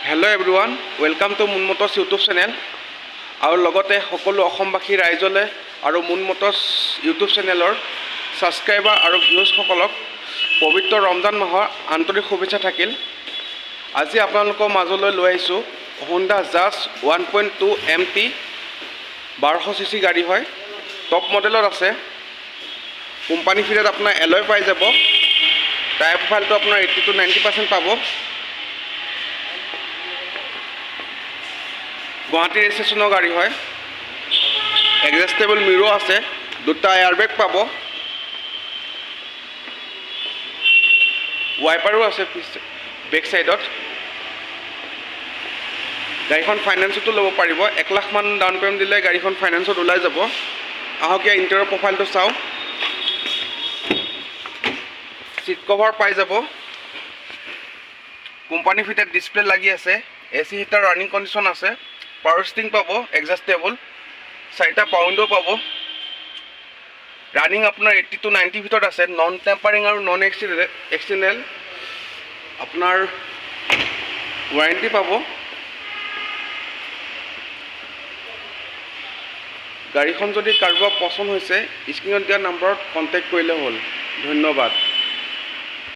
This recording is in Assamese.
Hello' everyone, welcome to moon Motors YouTube channel. আৰু লগতে সকলো অসমবাসী ৰাইজলৈ আৰু মুন মটৰ্ছ ইউটিউব চেনেলৰ ছাবস্ক্ৰাইবাৰ আৰু ভিউজসকলক পবিত্ৰ ৰমজান মাহৰ আন্তৰিক শুভেচ্ছা থাকিল। আজি আপোনালোকৰ মাজলৈ লৈ আহিছোঁ হোণ্ডা জাজ 1.2 MT 1200 cc গাড়ী হয়, টপ মডেলত আছে। কোম্পানী ফিটত আপোনাৰ এলয় পাই যাব। টায়াৰ প্ৰফাইলটো আপোনাৰ 80 to 90% পাব। গুৱাহাটী ৰেজিষ্ট্ৰেশ্যনৰ গাড়ী হয়। এডজাষ্টেবল মিৰ' আছে, দুটা এয়াৰবেগ পাব, ৱাইপাৰো আছে বেক চাইডত। গাড়ীখন ফাইনেন্সতো ল'ব পাৰিব। 1 লাখ মান ডাউন পে'মেণ্ট দিলে গাড়ীখন ফাইনেন্সত ওলাই যাব। আহক ইয়াৰ ইণ্টেৰিয়ৰ প্ৰফাইলটো চাওঁ। চিট কভাৰ পাই যাব। কোম্পানী ফিটেড ডিছপ্লে লাগি আছে। AC হিটাৰ ৰানিং কণ্ডিশ্যন আছে। পাৱাৰ ষ্টিং পাব, এডজাষ্টেবল 4টা পাউণ্ডো পাব। ৰানিং আপোনাৰ 80 to 90 ভিতৰত আছে। নন টেম্পাৰিং আৰু নন এক্সিডেণ্টেল আপোনাৰ ৱাৰেণ্টি পাব। গাড়ীখন যদি কাৰোবাৰ পচন্দ হৈছে স্ক্ৰীণত দিয়া নম্বৰত কণ্টেক্ট কৰিলে হ'ল। ধন্যবাদ।